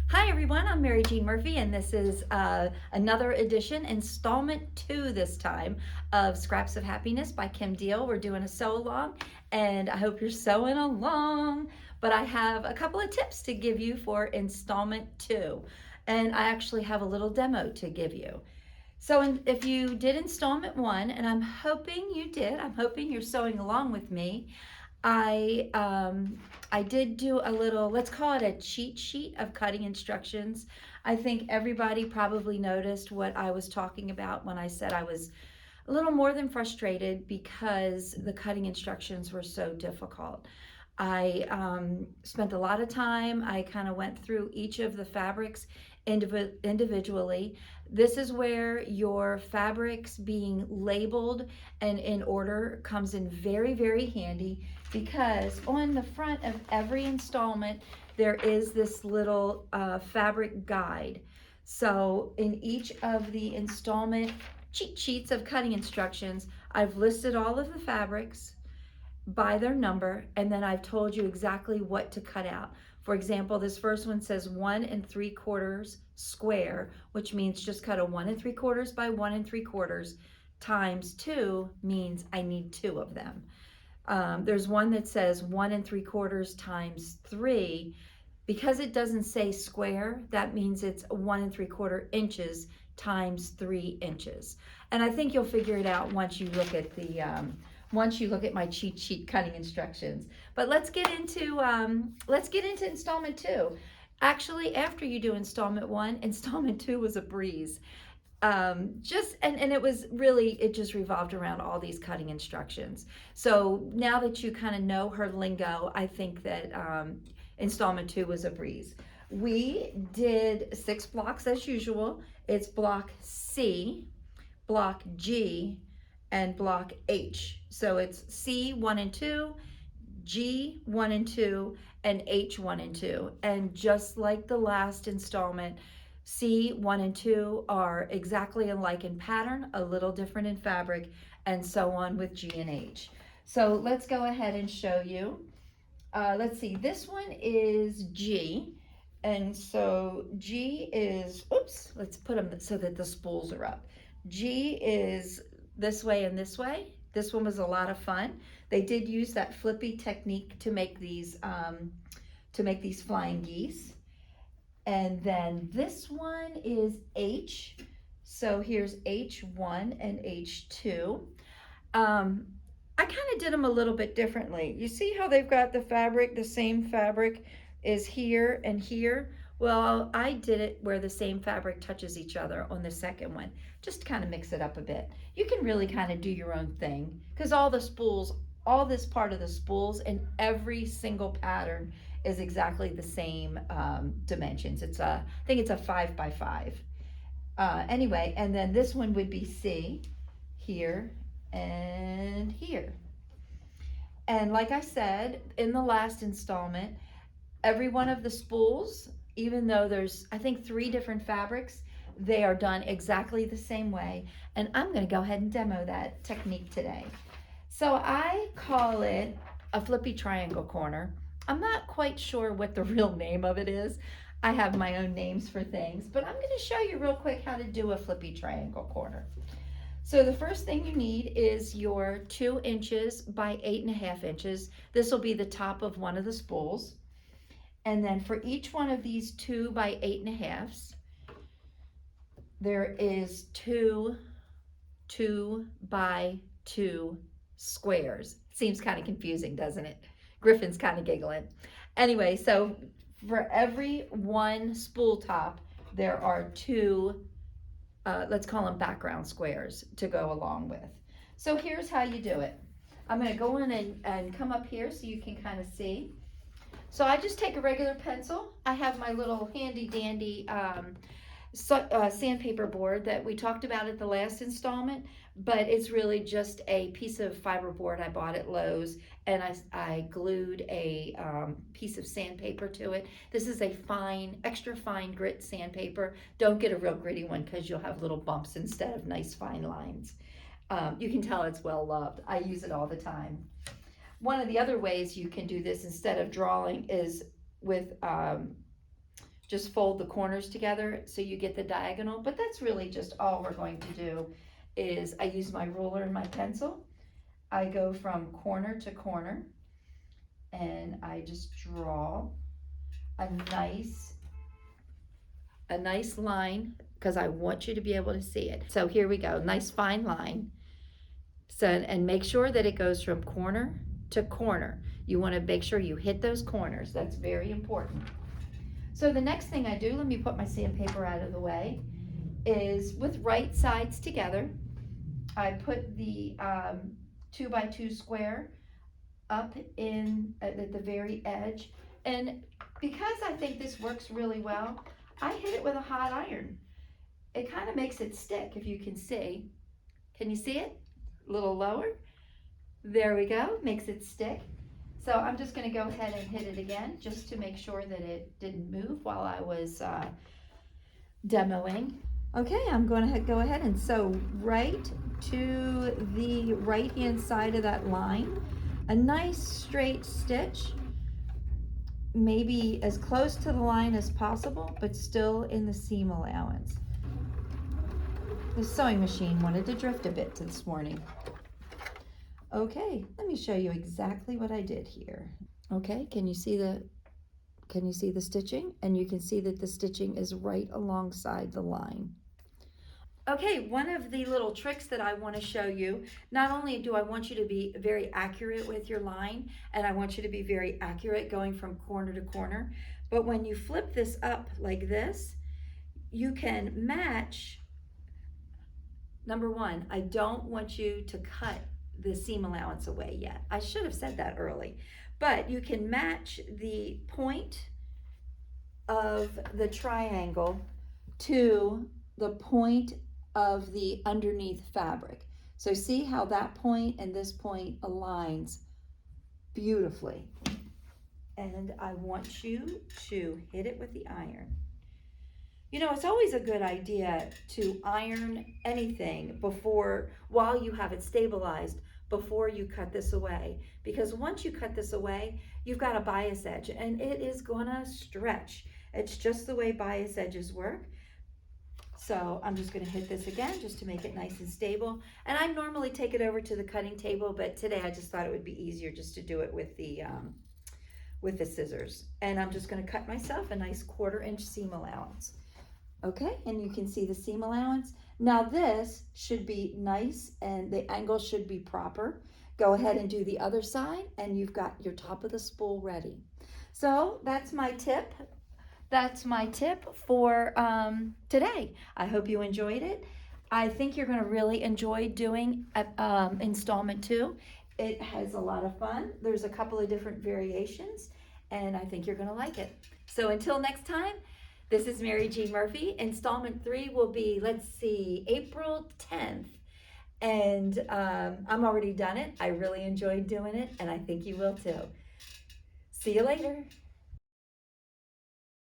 Hi everyone, I'm Mary Jean Murphy, and this is another edition, installment 2 this time, of Scraps of Happiness by Kim Diehl. We're doing a sew along, and I hope you're sewing along. But I have a couple of tips to give you for installment 2, and I actually have a little demo to give you. If you did installment 1, and I'm hoping you did, I'm hoping you're sewing along with me. I um, I did do a little, let's call it a cheat sheet of cutting instructions. I think everybody probably noticed what I was talking about when I said I was a little more than frustrated because the cutting instructions were so difficult. I spent a lot of time. I kind of went through each of the fabrics individually. This is where your fabrics being labeled and in order comes in very, very handy, because on the front of every installment, there is this little fabric guide. So in each of the installment cheat sheets of cutting instructions, I've listed all of the fabrics by their number, and then I've told you exactly what to cut out. For example, this first one says 1 3/4 square, which means just cut a 1 3/4 by 1 3/4 times 2 means I need 2 of them. There's one that says 1 3/4 times 3. Because it doesn't say square, that means it's 1 3/4 inches times 3 inches. And I think you'll figure it out once you look at my cheat sheet cutting instructions. But let's get into installment 2. Actually, after you do installment 1, installment 2 was a breeze. It just revolved around all these cutting instructions. So now that you kind of know her lingo, I think that installment 2 was a breeze. We did 6 blocks as usual. It's block C, block G, and block H. So it's C 1 and 2, G 1 and 2, and H 1 and 2. And just like the last installment, C 1 and 2 are exactly alike in pattern, a little different in fabric, and so on with G and H. So let's go ahead and show you. Let's see, this one is G. And so G is, oops, let's put them so that the spools are up. G is this way and this way. This one was a lot of fun. They did use that Flippy technique to make these flying geese. And then this one is H. So here's H1 and H2. I kind of did them a little bit differently. You see how they've got the fabric, the same fabric is here and here? Well, I did it where the same fabric touches each other on the second one, just to kind of mix it up a bit. You can really kind of do your own thing, because all the spools, all this part of the spools in every single pattern is exactly the same dimensions. I think it's a 5 by 5. Anyway, and then this one would be C here and here. And like I said in the last installment, every one of the spools, even though there's, I think, 3 different fabrics, they are done exactly the same way. And I'm going to go ahead and demo that technique today. So I call it a Flippy triangle corner. I'm not quite sure what the real name of it is. I have my own names for things, but I'm going to show you real quick how to do a Flippy triangle corner. So the first thing you need is your 2 inches by 8.5 inches. This will be the top of one of the spools. And then for each one of these 2 by 8.5s, there is 2 by 2 squares. Seems kind of confusing, doesn't it? Griffin's kind of giggling. Anyway, so for every one spool top, there are 2, let's call them background squares to go along with. So here's how you do it. I'm going to go in and come up here so you can kind of see. So I just take a regular pencil. I have my little handy dandy sandpaper board that we talked about at the last installment, but it's really just a piece of fiberboard I bought at Lowe's, and I glued a piece of sandpaper to it. This is a fine, extra fine grit sandpaper. Don't get a real gritty one because you'll have little bumps instead of nice fine lines. You can tell it's well loved. I use it all the time. One of the other ways you can do this instead of drawing is with just fold the corners together so you get the diagonal, but that's really just all we're going to do. Is I use my ruler and my pencil. I go from corner to corner and I just draw a nice line, because I want you to be able to see it. So here we go, nice fine line. So, and make sure that it goes from corner to corner. You want to make sure you hit those corners. That's very important. So the next thing I do, let me put my sandpaper out of the way, is with right sides together, I put the 2x2 square up in at the very edge. And because I think this works really well, I hit it with a hot iron. It kind of makes it stick, if you can see. Can you see it? A little lower. There we go, makes it stick. So I'm just going to go ahead and hit it again just to make sure that it didn't move while I was demoing. Okay, I'm going to go ahead and sew right to the right hand side of that line. A nice straight stitch, maybe as close to the line as possible, but still in the seam allowance. The sewing machine wanted to drift a bit this morning. Okay, let me show you exactly what I did here. Okay, can you see the stitching? And you can see that the stitching is right alongside the line. Okay, one of the little tricks that I want to show you, not only do I want you to be very accurate with your line, and I want you to be very accurate going from corner to corner, but when you flip this up like this, you can match. Number one, I don't want you to cut the seam allowance away yet. I should have said that early, but you can match the point of the triangle to the point of the underneath fabric. So see how that point and this point aligns beautifully. And I want you to hit it with the iron. You know, it's always a good idea to iron anything while you have it stabilized, before you cut this away. Because once you cut this away, you've got a bias edge and it is gonna stretch. It's just the way bias edges work. So I'm just gonna hit this again just to make it nice and stable. And I normally take it over to the cutting table, but today I just thought it would be easier just to do it with the scissors. And I'm just gonna cut myself a nice 1/4 inch seam allowance. Okay, and you can see the seam allowance. Now this should be nice and the angle should be proper. Go ahead and do the other side and you've got your top of the spool ready. So that's my tip. That's my tip for today. I hope you enjoyed it. I think you're going to really enjoy doing installment 2. It has a lot of fun. There's a couple of different variations and I think you're going to like it. So until next time, this is Mary G. Murphy. Installment 3 will be, let's see, April 10th. And I'm already done it. I really enjoyed doing it, and I think you will too. See you later.